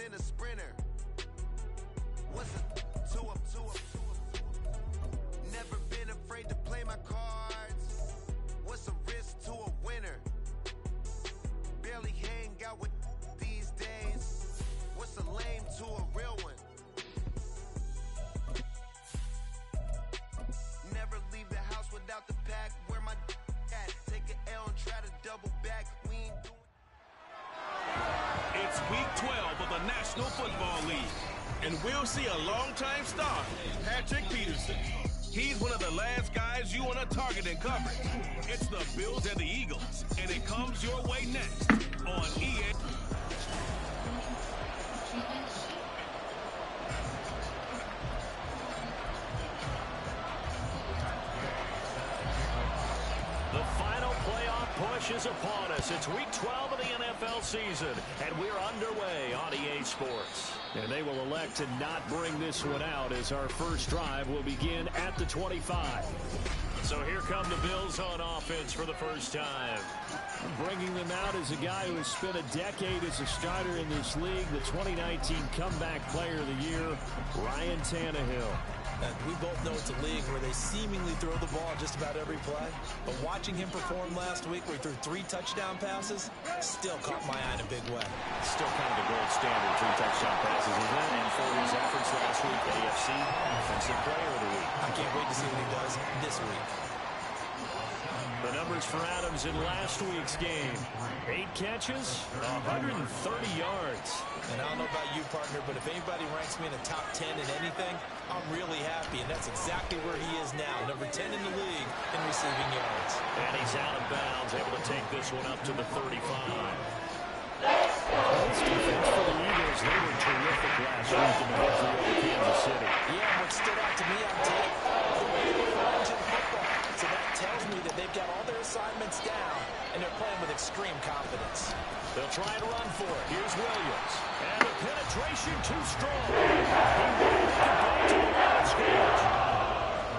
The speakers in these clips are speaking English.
in a sprinter. What's a two-up? Never been afraid to play my cards. What's a risk to a winner? Barely hang out with these days. What's a lame to a real one? Never leave the house without the pack. Where my at? Take an L and try to double back. We ain't doing. It's week 12 of the National Football League, and we'll see a longtime star, Patrick Peterson. He's one of the last guys you want to target in coverage. It's the Bills and the Eagles, and it comes your way next on EA. The final playoff push is upon us. It's week 12 of the NFL season, and we're underway on EA Sports. And they will elect to not bring this one out as our first drive will begin at the 25. So here come the Bills on offense for the first time. Bringing them out is a guy who has spent a decade as a starter in this league, the 2019 Comeback Player of the Year, Ryan Tannehill. And we both know it's a league where they seemingly throw the ball just about every play. But watching him perform last week where he threw 3 touchdown passes still caught my eye in a big way. Still kind of the gold standard, 3 touchdown passes, isn't it? And for his efforts last week, AFC Offensive Player of the Week. I can't wait to see what he does this week. The numbers for Adams in last week's game. 8 catches, 130 yards. And I don't know about you, partner, but if anybody ranks me in the top 10 in anything, I'm really happy. And that's exactly where he is now, number 10 in the league in receiving yards. And he's out of bounds, able to take this one up to the 35. This defense for the Eagles, they were terrific last week in the victory over Kansas City. Yeah, what stood out to me on tape, the way they play football. So that tells me that they've got all their assignments down, and they're playing with extreme confidence. They'll try and run for it. Here's Williams. And the penetration too strong.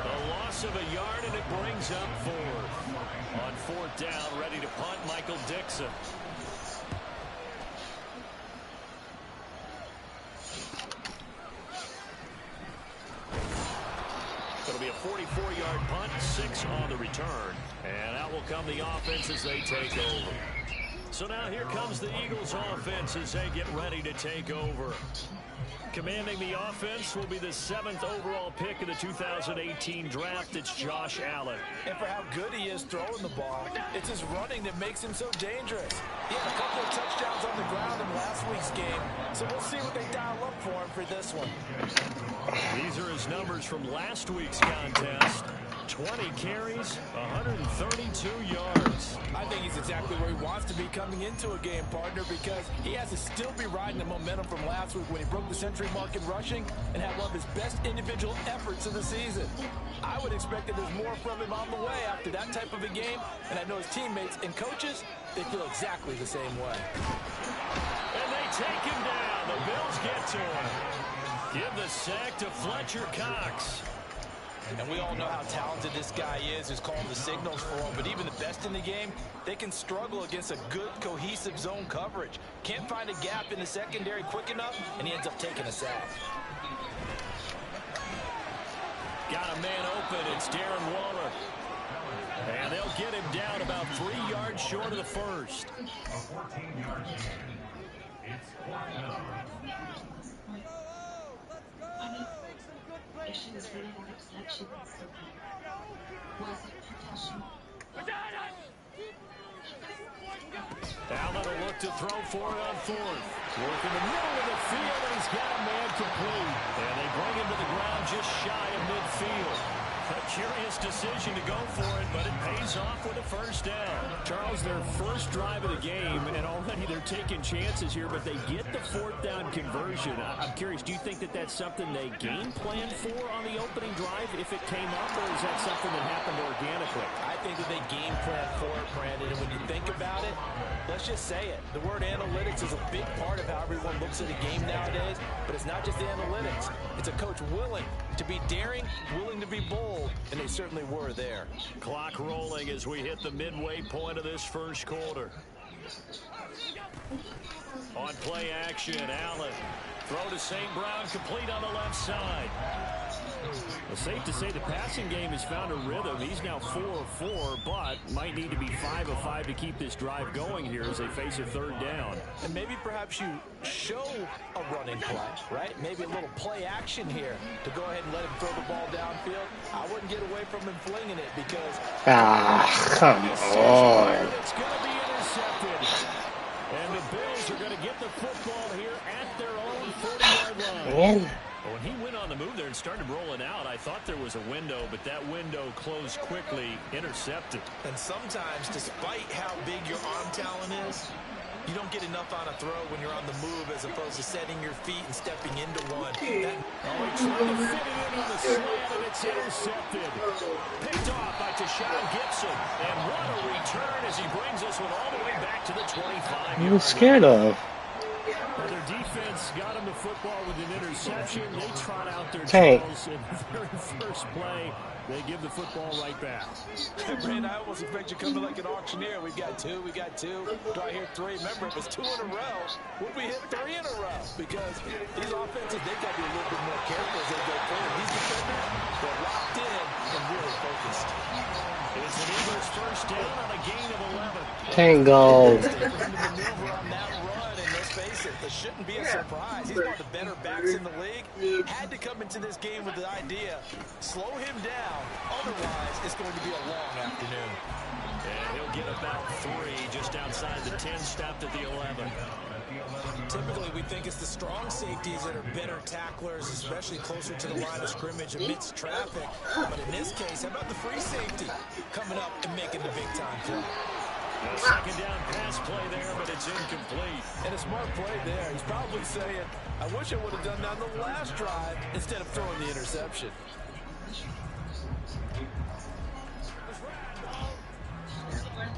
A loss of a yard, and it brings up 4th. On 4th down, ready to punt, Michael Dixon. It'll be a 44-yard punt, 6 on the return. And out will come the offense as they take over. So now here comes the Eagles offense as they get ready to take over. Commanding the offense will be the 7th overall pick of the 2018 draft. It's Josh Allen. And for how good he is throwing the ball, it's his running that makes him so dangerous. He had a couple of touchdowns on the ground in last week's game, so we'll see what they dial up for him for this one. These are his numbers from last week's contest. 20 carries, 132 yards. I think he's exactly where he wants to be coming into a game, partner, because he has to still be riding the momentum from last week when he broke the century mark in rushing and had one of his best individual efforts of the season. I would expect that there's more from him on the way after that type of a game, and I know his teammates and coaches, they feel exactly the same way. And they take him down. The Bills get to him. Give the sack to Fletcher Cox. And we all know how talented this guy is, who's calling the signals for him. But even the best in the game, they can struggle against a good, cohesive zone coverage. Can't find a gap in the secondary quick enough, and he ends up taking a sack. Got a man open. It's Darren Waller. And they'll get him down about 3 yards short of the first. Allen will look to throw for it on 4th. Work in the middle of the field, and he's got a man complete. And they bring him to the ground just shy of midfield. A curious decision to go for it, but it pays off with a first down. Charles, their first drive of the game, and already they're taking chances here, but they get the 4th down conversion. I'm curious, do you think that that's something they game planned for on the opening drive if it came up, or is that something that happened organically? I think that they game planned for it, Brandon, and when you think about it, let's just say it. The word analytics is a big part of how everyone looks at a game nowadays, but it's not just analytics. It's a coach willing to be daring, willing to be bold, and they certainly were there. Clock rolling as we hit the midway point of this first quarter. On play action, Allen. Throw to St. Brown, complete on the left side. Well, safe to say the passing game has found a rhythm. He's now 4 of 4, but might need to be 5 of 5 to keep this drive going here as they face a third down. And maybe perhaps you show a running play, right? Maybe a little play action here to go ahead and let him throw the ball downfield. I wouldn't get away from him flinging it because... come on. It's going to be intercepted. And the Bills are going to get the football here at their own 40-yard line. Man. When he went on the move there and started rolling out, I thought there was a window, but that window closed quickly, intercepted. And sometimes, despite how big your arm talent is, you don't get enough on a throw when you're on the move as opposed to setting your feet and stepping into one. He tried to fit it in on the slant, and it's intercepted. Picked off by Tashawn Gibson. And what a return as he brings this one all the way back to the 25. What are you scared of? Well, their defense got him the football with an interception. They trot out their Tank. tails in the very first play. They give the football right back. Brand, I almost expect you coming like an auctioneer. We got two. Do I hear three? Remember, it was 2 in a row. Would we hit 3 in a row? Because these offenses, they've got to be a little bit more careful as they go forward. These defenders, they're locked in and really focused. It's an Eagles first down on a gain of 11. Tango. It shouldn't be a surprise. He's one of the better backs in the league. Had to come into this game with the idea, slow him down. Otherwise, it's going to be a long afternoon. And he'll get about 3 just outside the 10, stopped at the 11. Typically, we think it's the strong safeties that are better tacklers, especially closer to the line of scrimmage amidst traffic. But in this case, how about the free safety coming up and making the big-time play? A second down pass play there, but it's incomplete. And a smart play there. He's probably saying, I wish I would have done that on the last drive instead of throwing the interception.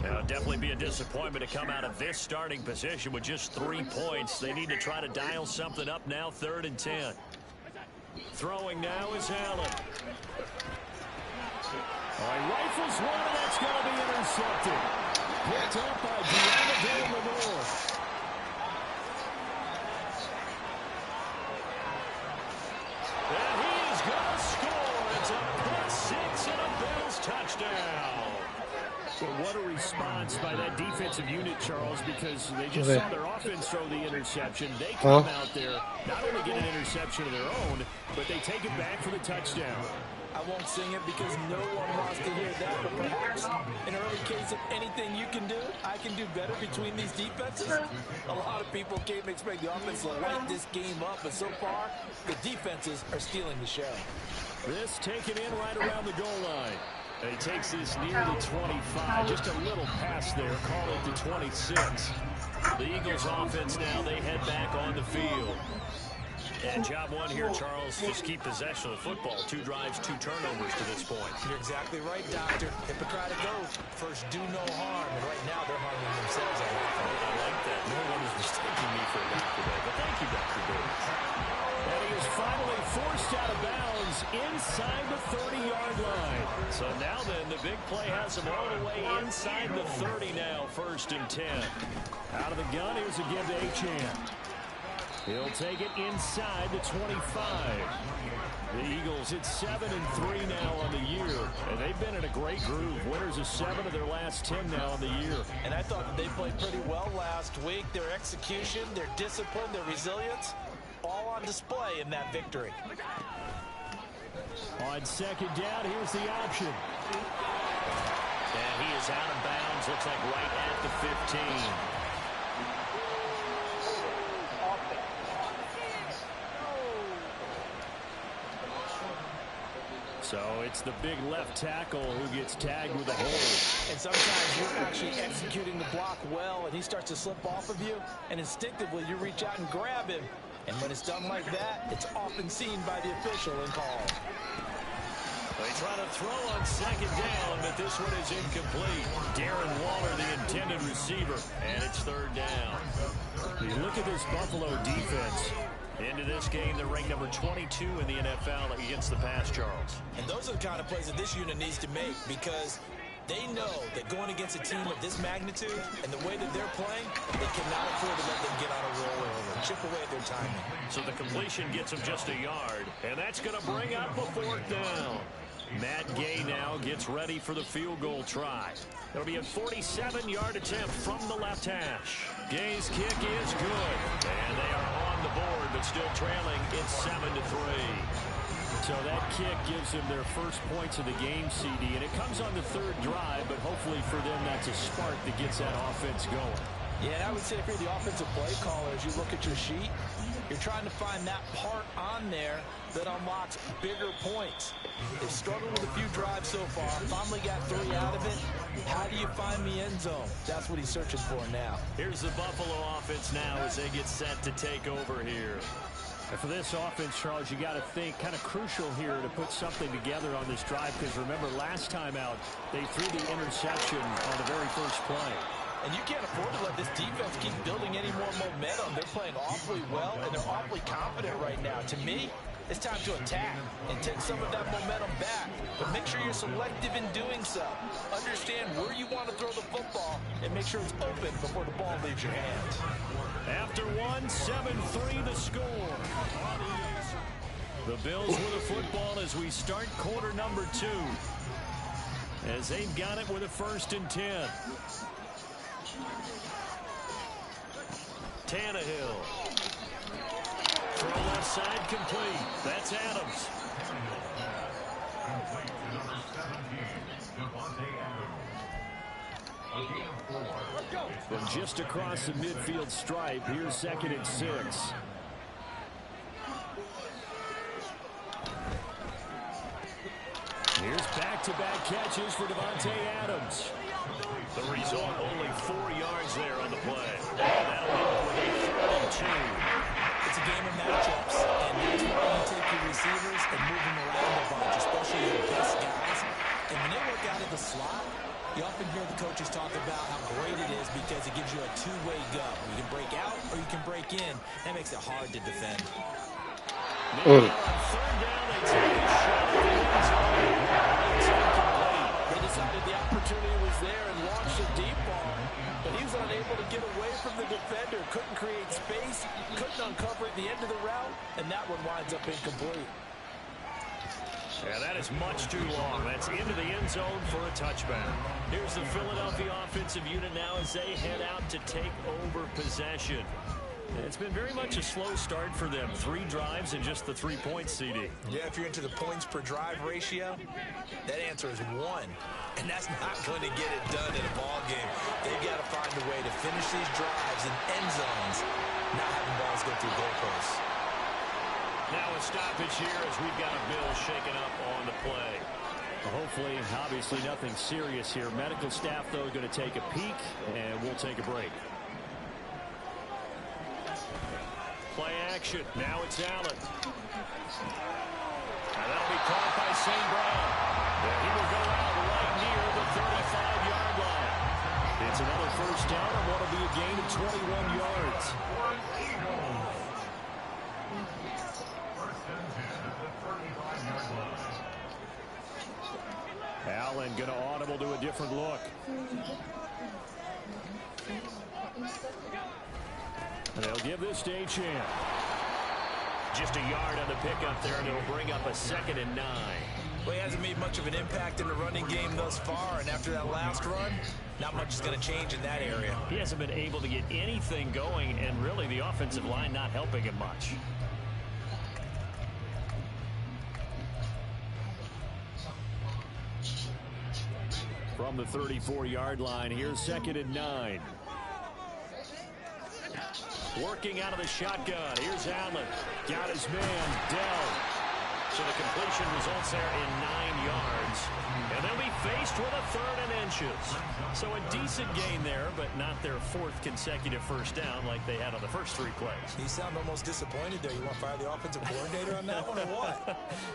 It'll definitely be a disappointment to come out of this starting position with just 3 points. They need to try to dial something up now, 3rd and 10. Throwing now is Allen. All right, rifles one, and that's going to be intercepted. Picked up by W11. And he is going to score. It's a pick 6 and a Bills touchdown. Well, what a response by that defensive unit, Charles, because they just saw their offense throw the interception. They come out there, not only get an interception of their own, but they take it back for the touchdown. I won't sing it because no one wants to hear that, but perhaps in early case of anything you can do, I can do better between these defenses. A lot of people came to expect the offense to light this game up, but so far, the defenses are stealing the show. This taken in right around the goal line. And he takes this near the 25. Just a little pass there. Call it the 26. The Eagles offense now, they head back on the field. And job one here, Charles, just keep possession of the football. 2 drives, 2 turnovers to this point. You're exactly right, Doctor. Hippocratic oath. First, do no harm. And right now, they're harming themselves. I like that. No one is mistaking me for a doctor there. But thank you, Dr. Davis. And he is finally forced out of bounds inside the 30-yard line. So now then, the big play has him all the way inside the 30 now, 1st and 10. Out of the gun, here's a give to Achane. He'll take it inside the 25. The Eagles hit 7-3 now on the year, and they've been in a great groove. Winners of 7 of their last 10 now on the year. And I thought that they played pretty well last week. Their execution, their discipline, their resilience, all on display in that victory. On 2nd down, here's the option. And he is out of bounds, looks like right at the 15. So it's the big left tackle who gets tagged with a hold. And sometimes you're actually executing the block well, and he starts to slip off of you, and instinctively you reach out and grab him. And when it's done like that, it's often seen by the official and called. They try to throw on 2nd down, but this one is incomplete. Darren Waller, the intended receiver, and it's 3rd down. You look at this Buffalo defense. Into this game, they're ranked number 22 in the NFL against the pass, Charles. And those are the kind of plays that this unit needs to make because they know that going against a team of this magnitude and the way that they're playing, they cannot afford to let them get on a roll chip away at their timing. So the completion gets him just a yard, and that's going to bring up a 4th down. Matt Gay now gets ready for the field goal try. It'll be a 47-yard attempt from the left hash. Gay's kick is good, and they are on the board, but still trailing. It's 7-3. So that kick gives them their first points of the game, CD, and it comes on the 3rd drive, but hopefully for them that's a spark that gets that offense going. Yeah, and I would say if you're the offensive play caller, as you look at your sheet, you're trying to find that part on there that unlocks bigger points. They've struggled with a few drives so far. Finally got 3 out of it. How do you find the end zone? That's what he's searching for now. Here's the Buffalo offense now as they get set to take over here. And for this offense, Charles, you got to think kind of crucial here to put something together on this drive, because remember last time out they threw the interception on the very first play. And you can't afford to let this defense keep building any more momentum. They're playing awfully well, and they're awfully confident right now. To me, it's time to attack and take some of that momentum back. But make sure you're selective in doing so. Understand where you want to throw the football and make sure it's open before the ball leaves your hands. After 1, 7-3 the score. The Bills with the football as we start quarter number 2. As they've got it with a 1st and 10. Tannehill. Throw left side complete. That's Adams. From just across the midfield stripe, here's 2nd and 6. Here's back-to-back catches for Davante Adams. The result, only 4 yards there on the play. That'll leave it with a 3rd and 2. It's a game of matchups, and that's why you take your receivers and move them around a bunch, especially your best guys. And when they work out of the slot, you often hear the coaches talk about how great it is because it gives you a two-way go. You can break out or you can break in. That makes it hard to defend. On 3rd down, they take a shot at the end zone. It's incomplete. They decided the opportunity was there and launched a deep ball, but he was unable to get away from the defender. Couldn't create space, couldn't uncover at the end of the route, and that one winds up incomplete. Yeah, that is much too long. That's into the end zone for a touchback. Here's the Philadelphia offensive unit now as they head out to take over possession. It's been very much a slow start for them. 3 drives and just the 3 points, CD. Yeah, if you're into the points per drive ratio, that answer is 1. And that's not going to get it done in a ball game. They've got to find a way to finish these drives in end zones, not having balls go through goalposts. Now a stoppage here as we've got a Bill shaken up on the play. Hopefully, obviously nothing serious here. Medical staff, though, going to take a peek, and we'll take a break. Play action. Now it's Allen. And that'll be caught by St. Brown. And he will go out right near the 35-yard line. It's another 1st down, and what will be a gain of 21 yards. Allen going to audible to a different look. And they'll give this to Achane. Just a yard on the pickup there, and it'll bring up a 2nd and 9. Well, he hasn't made much of an impact in the running game thus far, and after that last run, not much is going to change in that area. He hasn't been able to get anything going, and really the offensive line not helping him much. From the 34-yard line, here's 2nd and 9. Working out of the shotgun. Here's Allen. Got his man, Dell. So the completion results there in 9 yards. And they'll be faced with a 3rd and inches. So a decent gain there, but not their 4th consecutive 1st down like they had on the first 3 plays. You sound almost disappointed there. You want to fire the offensive coordinator on that one or what?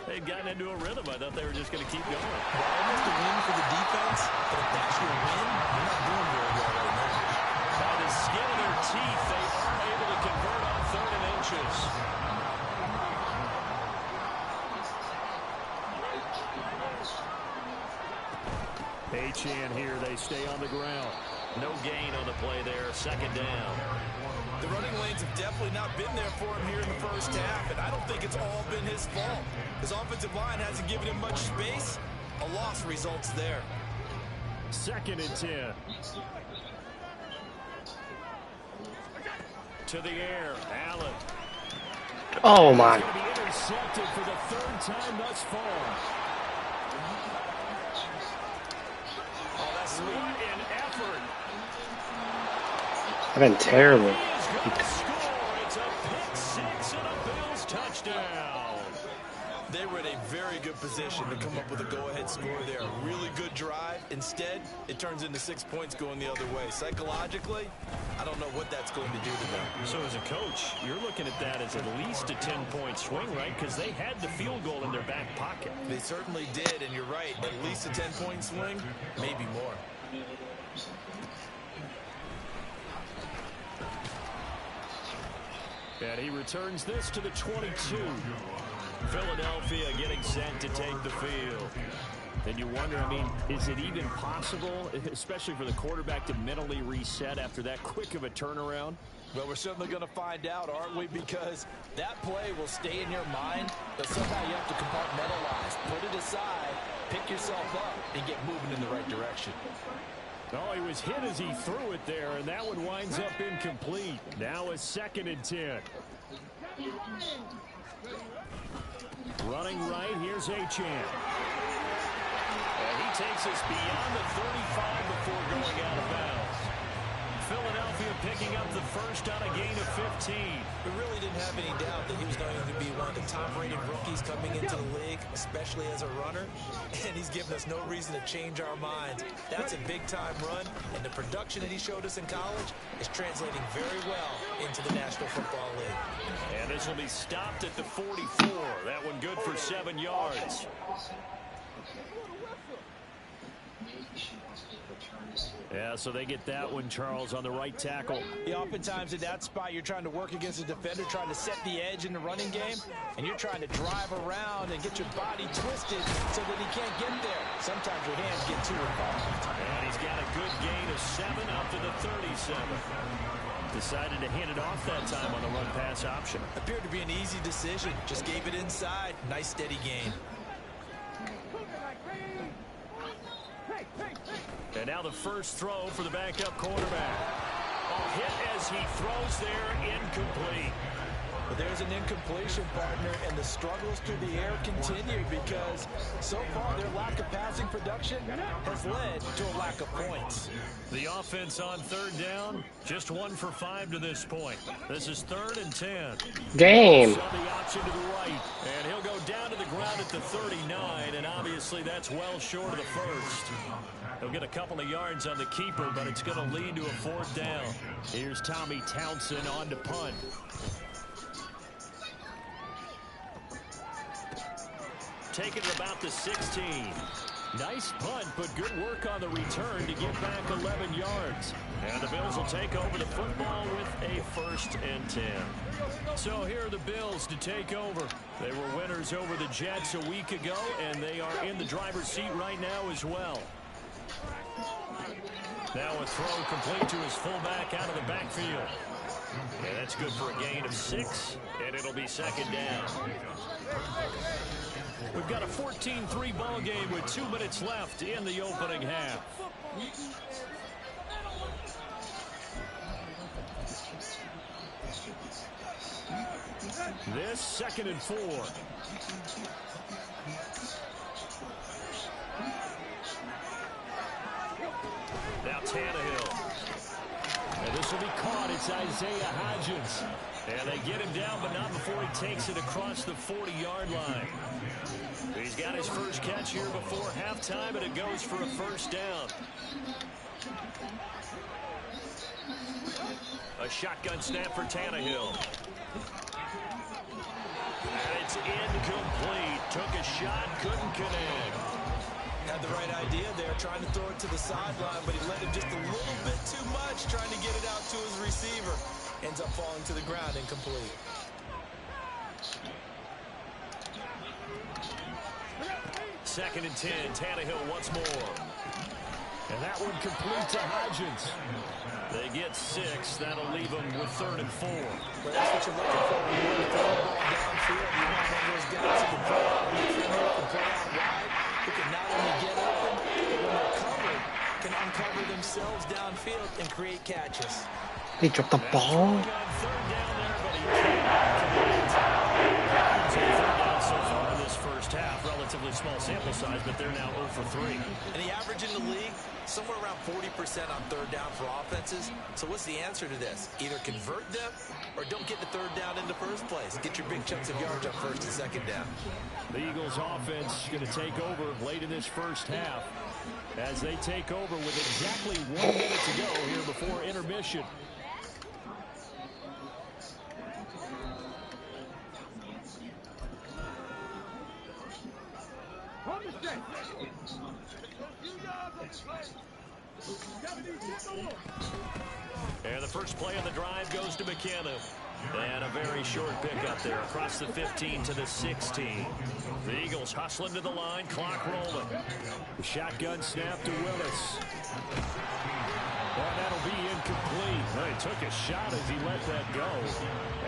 They'd gotten into a rhythm. I thought they were just going to keep going. Well, almost a win for the defense, but if that's your win, you're not doing very well right now. By the skin of their teeth, they are able to convert on 3rd and inches. Achane here, they stay on the ground. No gain on the play there, 2nd down. The running lanes have definitely not not been there for him here in the first half, and I don't think it's all been his fault. His offensive line hasn't given him much space. A loss results there. 2nd and 10. To the air, Allen. Oh my. He's going to be intercepted for the 3rd time thus far. Oh, that's what an effort. I've been terrible. He is going to score. It's a pick 6 and a Bills touchdown. They were in a very good position to come up with a go-ahead score there. A really good drive. Instead, it turns into 6 points going the other way. Psychologically, I don't know what that's going to do to them. So as a coach, you're looking at that as at least a 10-point swing, right? Because they had the field goal in their back pocket. They certainly did, and you're right. At least a 10-point swing, maybe more. And he returns this to the 22. Philadelphia getting set to take the field. And you wonder, I mean, is it even possible, especially for the quarterback, to mentally reset after that quick of a turnaround? Well, we're certainly going to find out, aren't we? Because that play will stay in your mind, but somehow you have to compartmentalize. Put it aside, pick yourself up, and get moving in the right direction. Oh, he was hit as he threw it there, and that one winds up incomplete. Now a 2nd and 10. Running right, here's Achane. And he takes us beyond the 35 before going out of bounds. Philadelphia picking up the first on a gain of 15. We really didn't have any doubt that he was going to be one of the top-rated rookies coming into the league, especially as a runner. And he's given us no reason to change our minds. That's a big-time run, and the production that he showed us in college is translating very well into the National Football League. And this will be stopped at the 44. That one good for 7 yards. Yeah, so they get that one, Charles, on the right tackle. Yeah, oftentimes in that spot, you're trying to work against a defender, trying to set the edge in the running game, and you're trying to drive around and get your body twisted so that he can't get there. Sometimes your hands get too involved. And he's got a good gain of 7 up to the 37. Decided to hand it off that time on the run-pass option. Appeared to be an easy decision. Just gave it inside. Nice, steady gain. And now the first throw for the backup quarterback. Oh, hit as he throws there, incomplete. But there's an incompletion, partner, and the struggles through the air continue because so far their lack of passing production has led to a lack of points. The offense on 3rd down, just 1 for 5 to this point. This is 3rd and 10. Game. So the option to the right, and he'll go down to the ground at the 39, and obviously that's well short of the first. He'll get a couple of yards on the keeper, but it's going to lead to a 4th down. Here's Tommy Townsend on to punt. Taking it about the 16. Nice punt, but good work on the return to get back 11 yards. And the Bills will take over the football with a 1st and 10. So here are the Bills to take over. They were winners over the Jets a week ago, and they are in the driver's seat right now as well. Now a throw complete to his fullback out of the backfield. And that's good for a gain of 6, and it'll be 2nd down. We've got a 14-3 ball game with 2 minutes left in the opening half. This 2nd and 4. Now Tannehill. And this will be caught. It's Isaiah Hodgins. And they get him down, but not before he takes it across the 40-yard line. He's got his first catch here before halftime, and it goes for a 1st down. A shotgun snap for Tannehill. And it's incomplete. Took a shot, couldn't connect. Had the right idea there, trying to throw it to the sideline, but he let it just a little bit too much, trying to get it out to his receiver. Ends up falling to the ground, incomplete. Second and 10, Tannehill once more. And that one complete to Hodgins. They get 6. That'll leave them with 3rd and 4. Well, that's what you're looking for. You want to throw the ball downfield. You want one of those guys who can play out in the center, can play out wide, who can not only get open, but when they're covered, can uncover themselves downfield and create catches. He dropped the ball. So far in this first half, relatively small sample size, but they're now 0 for 3. And the average in the league, somewhere around 40% on 3rd down for offenses. So what's the answer to this? Either convert them or don't get the 3rd down in the first place. Get your big chunks of yards on 1st and 2nd down. The Eagles offense going to take over late in this first half as they take over with exactly 1 minute to go here before intermission. And the first play of the drive goes to McKenna. And a very short pickup there across the 15 to the 16. The Eagles hustling to the line, clock rolling. The shotgun snap to Willis. And that'll be incomplete. Well, he took a shot as he let that go.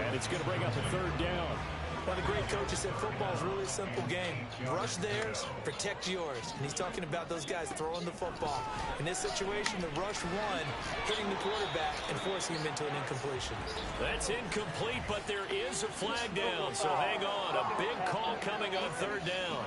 And it's going to bring up a 3rd down. One of the great coaches said football is really a simple game. Rush theirs, protect yours. And he's talking about those guys throwing the football. In this situation, the rush one, hitting the quarterback and forcing him into an incompletion. That's incomplete, but there is a flag down. So hang on. A big call coming on 3rd down.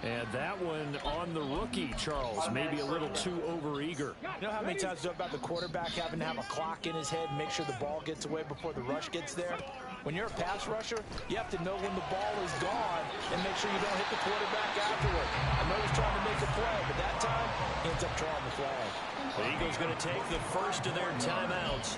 And that one on the rookie, Charles. Maybe a little too overeager. You know how many times about the quarterback having to have a clock in his head and make sure the ball gets away before the rush gets there? When you're a pass rusher, you have to know when the ball is gone and make sure you don't hit the quarterback afterward. I know he's trying to make a play, but that time, he ends up drawing the flag. The Eagles going to take the first of their timeouts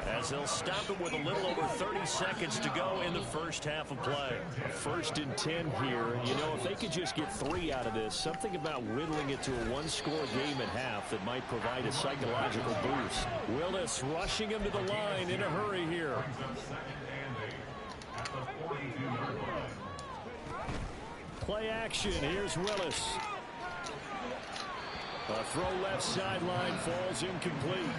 as they'll stop it with a little over 30 seconds to go in the first half of play. 1st and 10 here. You know, if they could just get 3 out of this, something about whittling it to a 1-score game at half that might provide a psychological boost. Willis rushing him to the line in a hurry here. Play action. Here's Willis. A throw left sideline falls incomplete.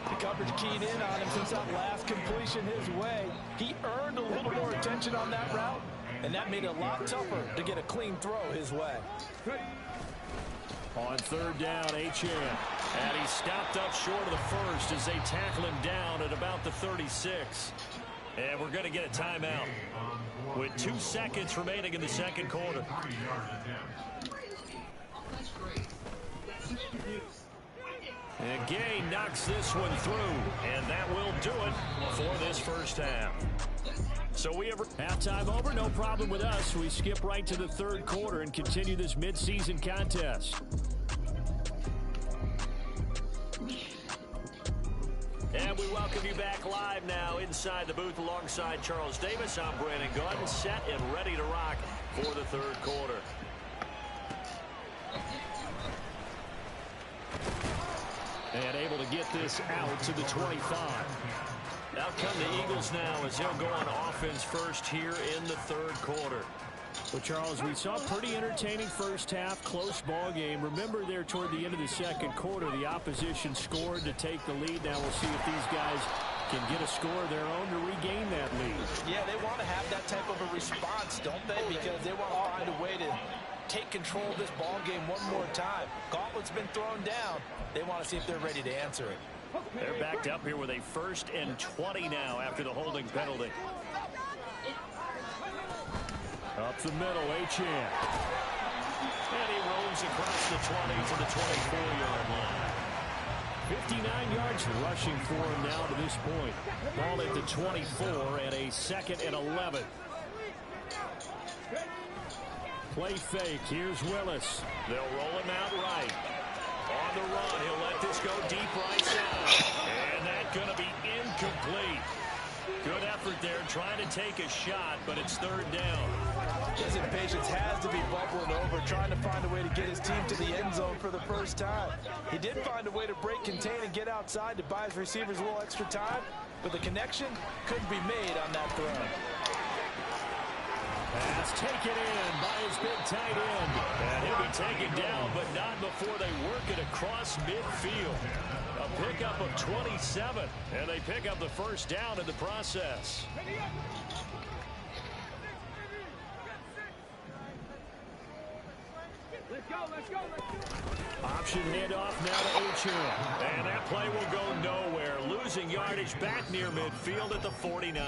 The coverage keyed in on him since that last completion his way. He earned a little more attention on that route, and that made it a lot tougher to get a clean throw his way. On 3rd down, Achane. And he stopped up short of the first as they tackle him down at about the 36. And we're going to get a timeout with 2 seconds remaining in the 2nd quarter. And Gay knocks this one through, and that will do it for this first half. So we have halftime over, no problem with us. We skip right to the 3rd quarter and continue this midseason contest. And we welcome you back live now inside the booth alongside Charles Davis. I'm Brandon Gordon, set and ready to rock for the 3rd quarter. And able to get this out to the 25. Out come the Eagles now as they'll go on offense first here in the 3rd quarter. Well, Charles, we saw a pretty entertaining first half, close ball game. Remember there toward the end of the 2nd quarter, the opposition scored to take the lead. Now we'll see if these guys can get a score of their own to regain that lead. Yeah, they want to have that type of a response, don't they? Because they want to find a way to take control of this ball game one more time. Gauntlet's been thrown down. They want to see if they're ready to answer it. They're backed up here with a 1st and 20 now after the holding penalty. Up the middle, Achane. And he rolls across the 20 to the 24-yard line. 59 yards rushing for him now to this point. Ball at the 24 and a 2nd and 11. Play fake. Here's Willis. They'll roll him out right. On the run, he'll let this go deep right side. And that's going to be incomplete. Good effort there, trying to take a shot, but it's 3rd down. His impatience has to be bubbling over, trying to find a way to get his team to the end zone for the first time. He did find a way to break, contain, and get outside to buy his receivers a little extra time, but the connection couldn't be made on that throw. That's taken in by his big tight end. And he'll be taken down, but not before they work it across midfield. A pickup of 27, and they pick up the first down in the process. Option handoff now to H.M. And that play will go nowhere. Losing yardage back near midfield at the 49.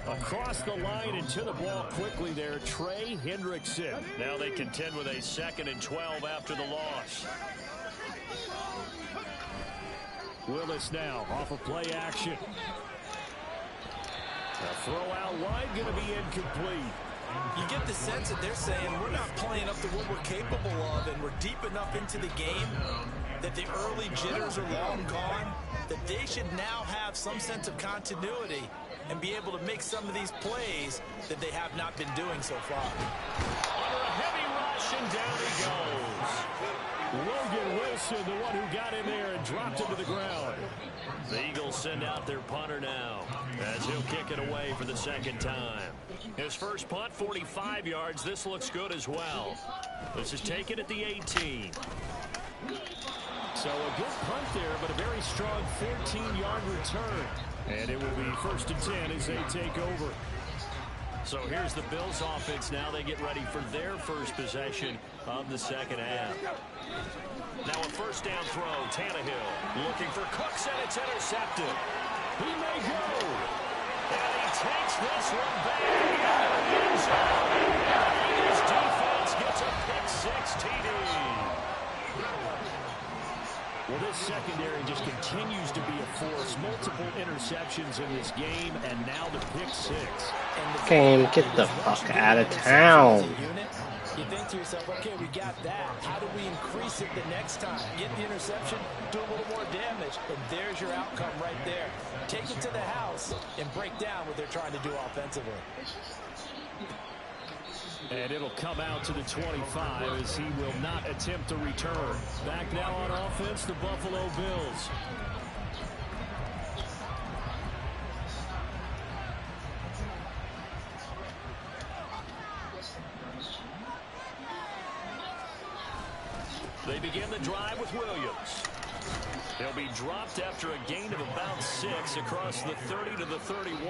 Across the line and to the ball quickly there, Trey Hendrickson. Now they contend with a 2nd and 12 after the loss. Willis now off of play action. A throw out wide going to be incomplete. You get the sense that they're saying we're not playing up to what we're capable of, and we're deep enough into the game that the early jitters are long gone, that they should now have some sense of continuity and be able to make some of these plays that they have not been doing so far. Under a heavy rush, and down he goes. Logan Wilson, the one who got in there and dropped him to the ground. The Eagles send out their punter now as he'll kick it away for the 2nd time. His first punt, 45 yards. This looks good as well. This is taken at the 18. So a good punt there, but a very strong 14-yard return. And it will be 1st and 10 as they take over. So here's the Bills offense now. They get ready for their first possession of the 2nd half. Now a first down throw. Tannehill looking for Cooks, and it's intercepted. He may go. And he takes this one back into the end zone. And his defense gets a pick-6 TD. Well, this secondary just continues to be a force. Multiple interceptions in this game, and now the pick-6. Game, get the fuck out of town. You think to yourself, okay, we got that. How do we increase it the next time? Get the interception, do a little more damage, and there's your outcome right there. Take it to the house and break down what they're trying to do offensively. And it'll come out to the 25 as he will not attempt to return. Back now on offense, the Buffalo Bills. They begin the drive with Williams. He'll be dropped after a gain of about 6 across the 30 to the 31.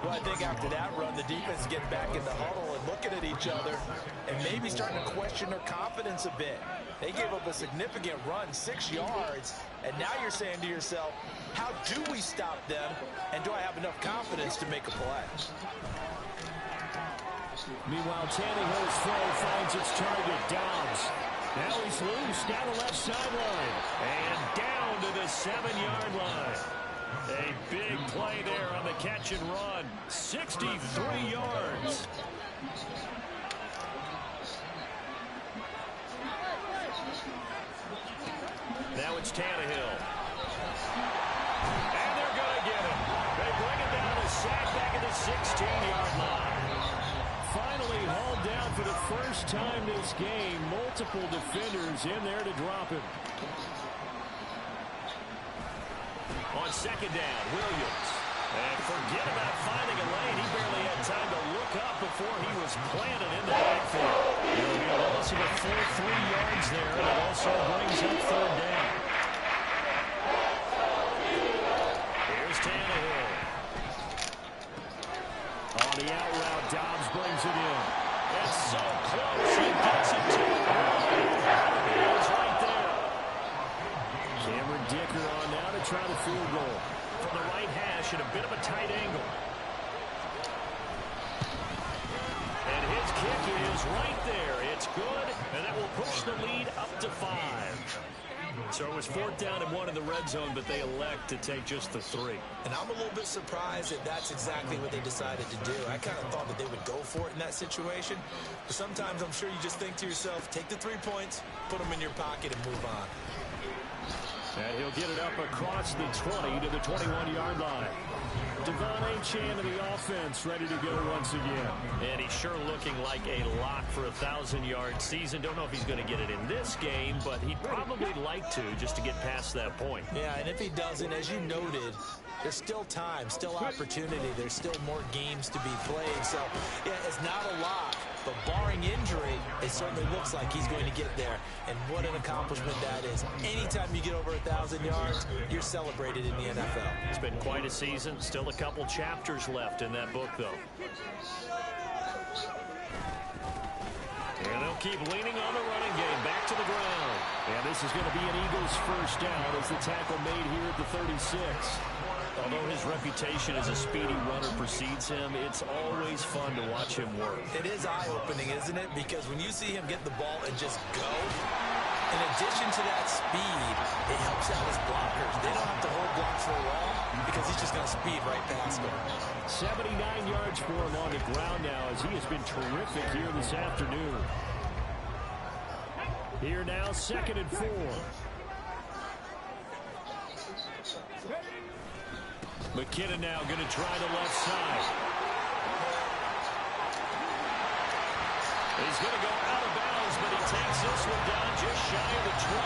Well, I think after that run, the defense is getting back in the huddle and looking at each other and maybe starting to question their confidence a bit. They gave up a significant run, 6 yards, and now you're saying to yourself, how do we stop them, and do I have enough confidence to make a play? Meanwhile, Tannehill's throw finds its target, Dobbs. Now he's loose down the left sideline and down to the 7-yard line. A big play there on the catch and run. 63 yards. Now it's Tannehill. And they're going to get him. They bring it down to sack back at the 16-yard line. Finally hauled down for the first time this game. Multiple defenders in there to drop him. On 2nd down, Williams. And forget about finding a lane. He barely had time to look up before he was planted in the backfield. He'll be a loss of a full 3 yards there, and it also brings up 3rd down. Here's Tannehill. On the out route, Dobbs brings it in. It's so close. He gets it to it. It's right there. Cameron Dicker on now to try the field goal. From the right hash at a bit of a tight angle. And his kick is right there. It's good, and that will push the lead up to 5. So it was 4th down and 1 in the red zone, but they elect to take just the 3. And I'm a little bit surprised that that's exactly what they decided to do. I kind of thought that they would go for it in that situation. But sometimes I'm sure you just think to yourself, take the 3 points, put them in your pocket, and move on. And he'll get it up across the 20 to the 21-yard line. Devon Chan to the offense, ready to go once again. And he's sure looking like a lock for a 1,000-yard season. Don't know if he's going to get it in this game, but he'd probably like to just to get past that point. Yeah, and if he doesn't, as you noted, there's still time, still opportunity. There's still more games to be played. So, yeah, it's not a lock, but barring injury, it certainly looks like he's going to get there. And what an accomplishment that is. Anytime you get over 1,000 yards, you're celebrated in the NFL. It's been quite a season. Still a couple chapters left in that book, though. And they'll keep leaning on the running game. Back to the ground. And this is going to be an Eagles first down as the tackle made here at the 36. Although his reputation as a speedy runner precedes him, it's always fun to watch him work. It is eye-opening, isn't it? Because when you see him get the ball and just go, in addition to that speed, it helps out his blockers. They don't have to hold blocks for a while because he's just going to speed right past them. 79 yards for him on the ground now as he has been terrific here this afternoon. Here now, 2nd and 4. McKinnon now going to try the left side. He's going to go out of bounds, but he takes this one down just shy of the 20.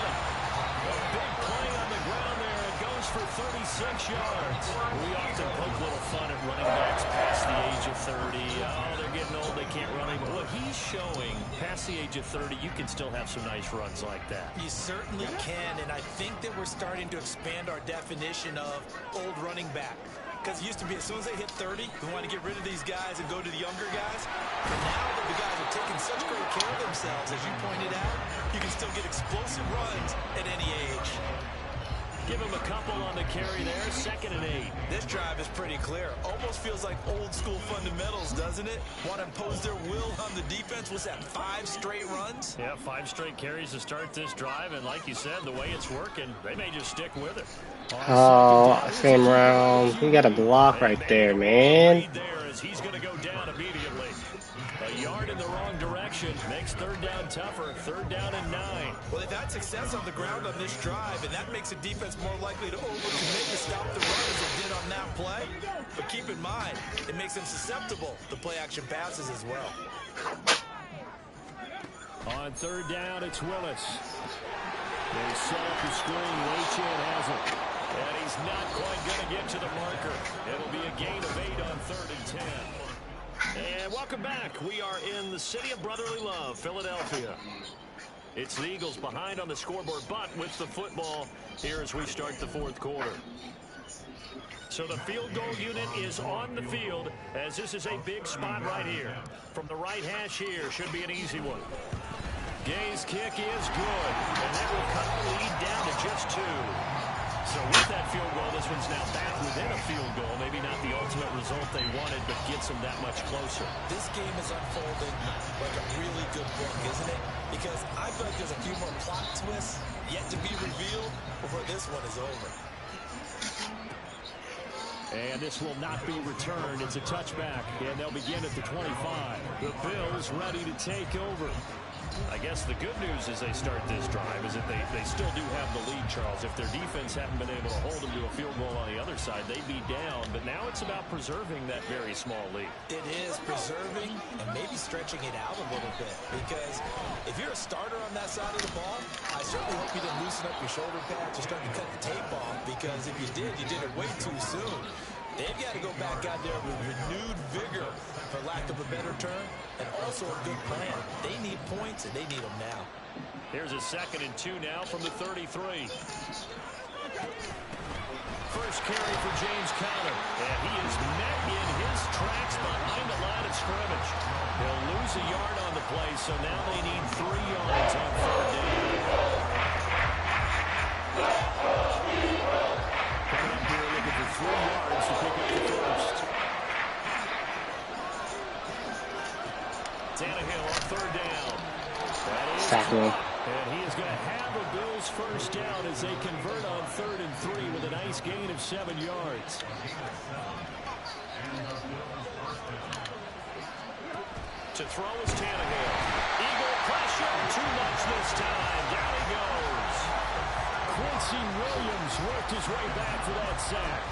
A big play on the ground there. It goes for 36 yards. We often poke a little fun at running backs past the age of 30. Oh, they're getting old. They can't run anymore. What he's showing, past the age of 30, you can still have some nice runs like that. You certainly can, and I think that we're starting to expand our definition of old running back. Because it used to be as soon as they hit 30, we want to get rid of these guys and go to the younger guys. But now that the guys are taking such great care of themselves, as you pointed out, you can still get explosive runs at any age. Give him a couple on the carry there. 2nd and 8. This drive is pretty clear. Almost feels like old school fundamentals, doesn't it? Want to impose their will on the defense. What's that, 5 straight runs? Yeah, 5 straight carries to start this drive. And like you said, the way it's working, they may just stick with it. Oh, same round. You got a block right there, man. He's going to go down immediately. A yard in the wrong direction makes 3rd down tougher. 3rd down and 9. Well, they've had success on the ground on this drive, and that makes a defense more likely to overcommit to stop the run as it did on that play. But keep in mind, it makes them susceptible to play-action passes as well. On 3rd down, it's Willis. They set up the screen. Chan has it. And he's not quite going to get to the marker. It'll be a gain of 8 on 3rd and 10. And welcome back. We are in the city of brotherly love, Philadelphia. It's the Eagles behind on the scoreboard, but with the football here as we start the 4th quarter. So the field goal unit is on the field as this is a big spot right here. From the right hash here, should be an easy one. Gay's kick is good, and that will cut the lead down to just 2. So with that field goal, this one's now back within a field goal. Maybe not the ultimate result they wanted, but gets them that much closer. This game is unfolding like a really good book, isn't it? Because I feel like there's a few more plot twists yet to be revealed before this one is over. And this will not be returned. It's a touchback, and they'll begin at the 25. The Bills ready to take over. I guess the good news as they start this drive is that they still do have the lead, Charles. If their defense hadn't been able to hold them to a field goal on the other side, they'd be down. But now it's about preserving that very small lead. It is preserving and maybe stretching it out a little bit. Because if you're a starter on that side of the ball, I certainly hope you didn't loosen up your shoulder pads or start to cut the tape off. Because if you did it way too soon. They've got to go back out there with renewed vigor, for lack of a better term, and also a good plan. They need points, and they need them now. Here's a 2nd and 2 now from the 33. First carry for James Conner. And he is met in his tracks behind the line of scrimmage. They'll lose a yard on the play, so now they need 3 yards on 3rd down. Coming up here looking for 3 yards to pick up the first. Tannehill on 3rd down. Sack him. And he is going to have a Bills first down as they convert on 3rd and 3 with a nice gain of 7 yards. To throw is Tannehill. Eagle pressure. Too much this time. Down he goes. Quincy Williams worked his way back for that sack.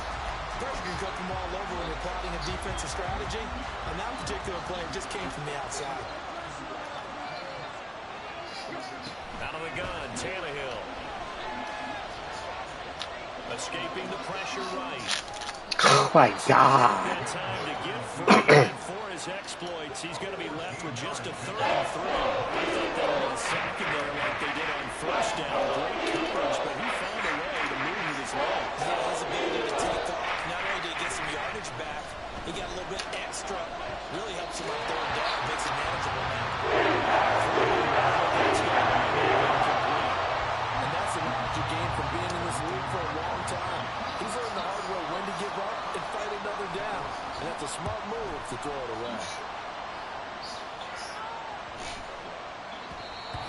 Pressure can come from all over when you're plotting a defensive strategy, and that particular play just came from the outside. Out of the gun, Tannehill. Escaping the pressure right. Oh my God. That time to get free, and for his exploits, he's going to be left with just a 3rd and 3. I thought they were going to sack him there like they did on first down. Great coverage, but he found a way to move with his legs. His ability to take off, not only did he get some yardage back, he got a little bit extra. Really helps him on 3rd down, makes it manageable now. And that's the knowledge you gain from being in this league for a long time. He's learned the hard way when to give up and fight another down. And that's a smart move to throw it away.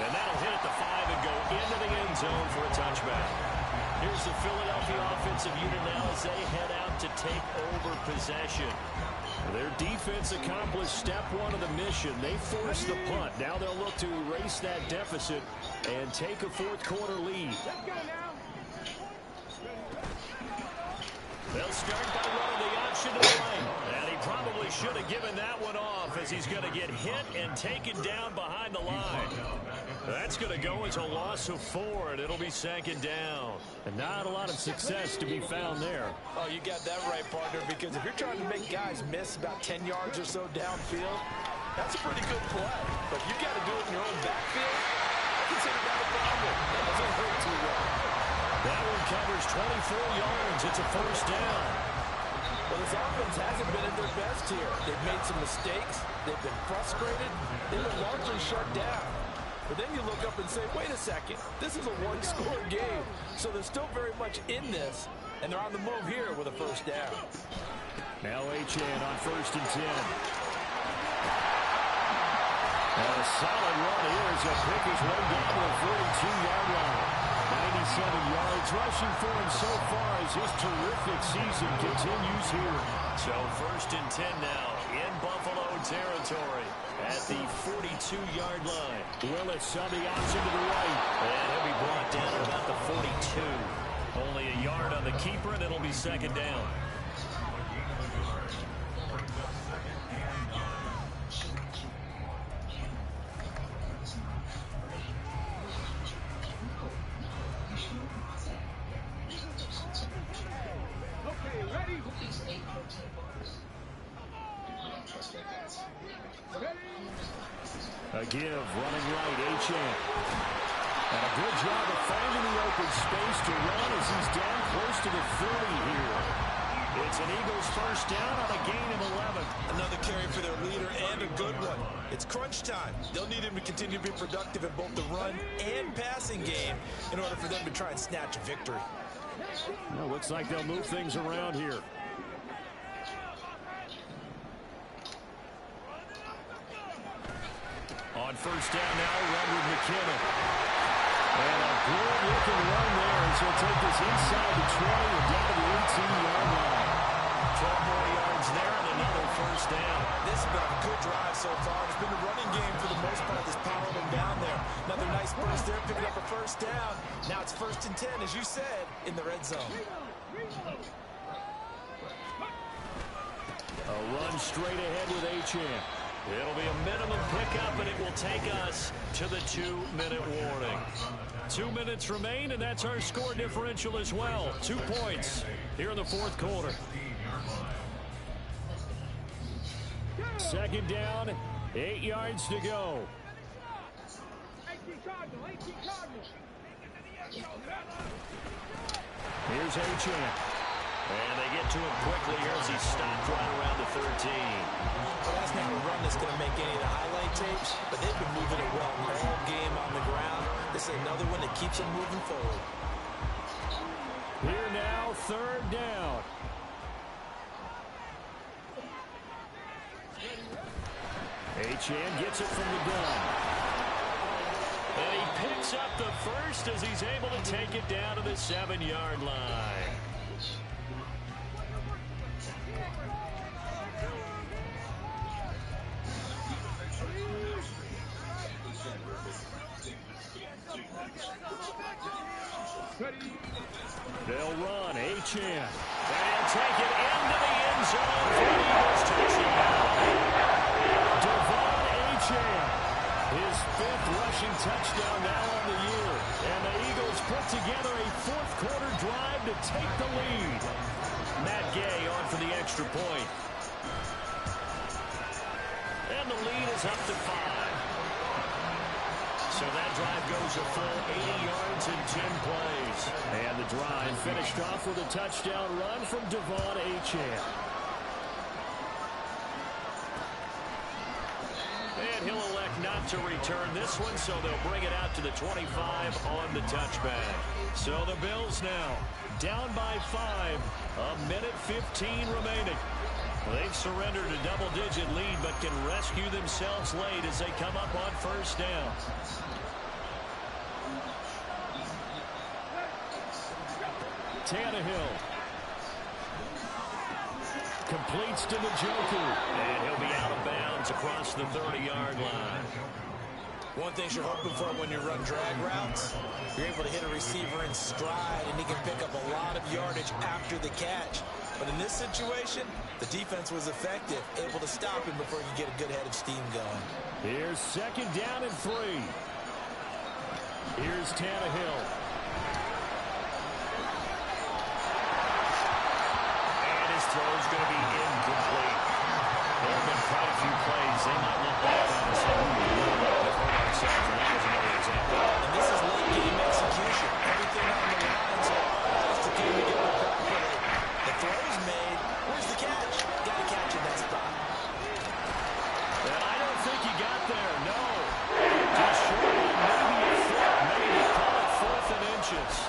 And that'll hit at the 5 and go into the end zone for a touchback. Here's the Philadelphia offensive unit now as they head out to take over possession. Their defense accomplished step 1 of the mission. They forced the punt. Now they'll look to erase that deficit and take a 4th quarter lead. They'll start by running the option to the right. And he probably should have given that one off as he's going to get hit and taken down behind the line. That's going to go as a loss of 4, and it'll be 2nd down. And not a lot of success to be found there. Oh, you got that right, partner, because if you're trying to make guys miss about 10 yards or so downfield, that's a pretty good play. But you got to do it in your own backfield. I consider that a problem. That doesn't hurt too well. That one covers 24 yards. It's a 1st down. Well, this offense hasn't been at their best here. They've made some mistakes. They've been frustrated. They've been largely shut down. But then you look up and say, wait a second, this is a 1-score game. So they're still very much in this, and they're on the move here with a 1st down. Now Achane on 1st and 10. And a solid run here as he'll pick his way down to the 42-yard line. 97 yards rushing for him so far as his terrific season continues here. So 1st and 10 now in Buffalo territory at the 42-yard line. Willis on the option to the right. And he'll be brought down at about the 42. Only a yard on the keeper, and it'll be 2nd down. A give, running right, Achane. And a good job of finding the open space to run as he's down close to the 30 here. It's an Eagles 1st down on a gain of 11. Another carry for their leader and a good one. It's crunch time. They'll need him to continue to be productive in both the run and passing game in order for them to try and snatch a victory. Well, looks like they'll move things around here. On 1st down now, run with McKinnon. And a good-looking run there as he'll take this inside the 20 and down to the 18-yard line. 12 more yards there and another 1st down. This has been a good drive so far. It's been a running game for the most part that's powering them down there. Another nice burst there, picking up a 1st down. Now it's 1st and 10, as you said, in the red zone. A run straight ahead with Achane. It'll be a minimum pickup, and it will take us to the 2-minute warning. 2 minutes remain, and that's our score differential as well. 2 points here in the 4th quarter. 2nd down, 8 yards to go. Here's Achane. And they get to him quickly here as he stopped right around the 13. Well, that's not a run that's going to make any of the highlight tapes, but they've been moving it well all game on the ground. This is another one that keeps them moving forward. Here now, 3rd down. Achane gets it from the gun. And he picks up the 1st as he's able to take it down to the 7-yard line. They'll run. Achane. And will take it into the end zone for an Eagles touchdown. His 5th rushing touchdown now on the year. And the Eagles put together a 4th-quarter drive to take the lead. Matt Gay on for the extra point. And the lead is up to 5. So that drive goes a full 80 yards in 10 plays. And the drive finished off with a touchdown run from Devon Achane. And he'll elect not to return this one, so they'll bring it out to the 25 on the touchback. So the Bills now down by 5, a minute 15 remaining. They've surrendered a double-digit lead, but can rescue themselves late as they come up on first down. Tannehill completes to Njoku, and he'll be out of bounds across the 30-yard line. One thing you're hoping for when you run drag routes, you're able to hit a receiver in stride, and he can pick up a lot of yardage after the catch. But in this situation, the defense was effective, able to stop him before he could get a good head of steam going. Here's 2nd down and 3. Here's Tannehill. And his throw's going to be incomplete. There have been quite a few plays they might look back on and say, and that was another example. And this is late game execution. Everything on the line, so all the game together properly. The throw's made. Where's the catch? Got to catch in that spot. And I don't think he got there, no. Just short of maybe a foot, maybe call it 4th and inches.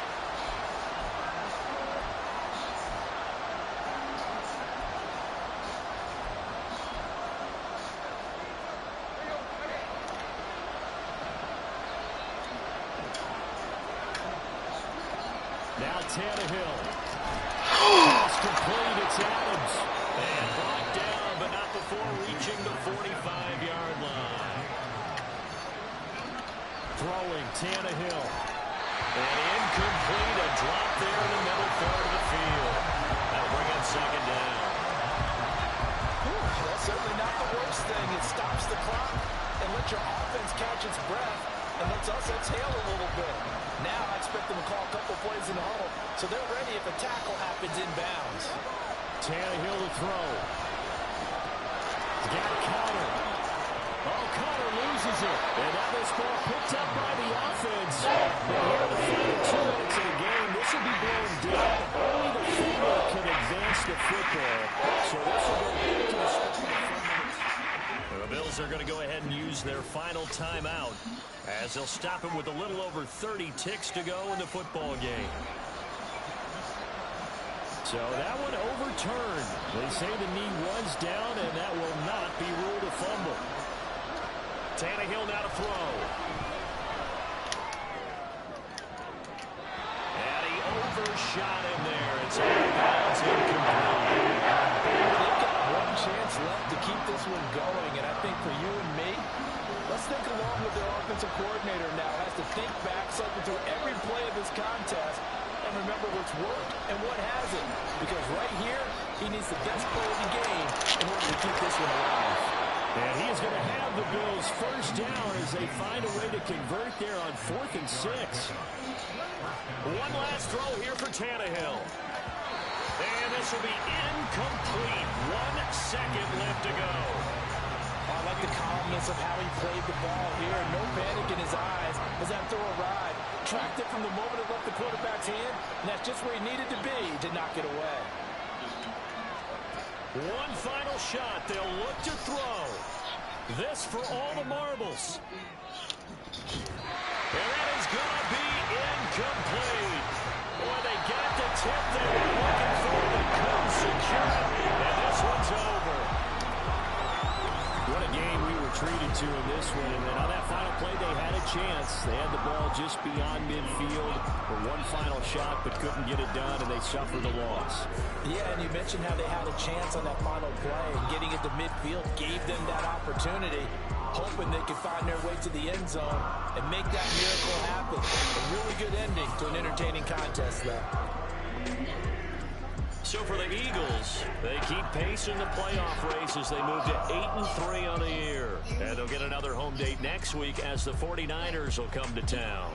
Now Tannehill. Pass complete. It's Adams. And brought down, but not before reaching the 45-yard line. Throwing Tannehill. And incomplete. A drop there in the middle third of the field. That'll bring up 2nd down. That's certainly not the worst thing. It stops the clock and lets your offense catch its breath and lets us exhale a little bit. Now I expect them to call a couple plays in the huddle, so they're ready if a tackle happens inbounds. Tannehill to throw. He's got Connor. Oh, Connor loses it. And now this ball picked up by the offense. But here the final 2 minutes of the game, this will be blown dead. Only the field can advance the football. So this will go back to the second. The Bills are going to go ahead and use their final timeout as they'll stop him with a little over 30 ticks to go in the football game. So that one overturned. They say the knee was down, and that will not be ruled a fumble. Tannehill now to throw. And he overshot him there. It's out of bounds, incomplete. They've got one chance left to keep this one going, and I think for you and me, let's think along with their offensive coordinator now. Has to think back, cycle through every play of this contest, and remember what's worked and what hasn't. Because right here, he needs the best play of the game in order to keep this one alive. And he is going to have the Bills first down as they find a way to convert there on 4th and 6. One last throw here for Tannehill. And this will be incomplete. 1 second left to go. I like the calmness of how he played the ball here. No panic in his eyes as that throw arrived. Tracked it from the moment it left the quarterback's hand, and that's just where he needed to be to knock it away. One final shot. They'll look to throw. This for all the marbles. And that is going to be incomplete. Boy, they got the tip they were looking for, but couldn't secure it. And this one's over. What a game we were treated to in this one. And on that final play, they had a chance. They had the ball just beyond midfield for one final shot, but couldn't get it done, and they suffered the loss. Yeah, and you mentioned how they had a chance on that final play, and getting it to midfield gave them that opportunity, hoping they could find their way to the end zone and make that miracle happen. A really good ending to an entertaining contest there. So for the Eagles, they keep pace in the playoff race as they move to 8-3 on the year. And they'll get another home date next week as the 49ers will come to town.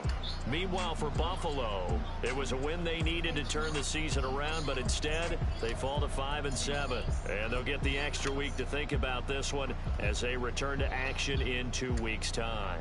Meanwhile, for Buffalo, it was a win they needed to turn the season around, but instead, they fall to 5-7. And they'll get the extra week to think about this one as they return to action in 2 weeks' time.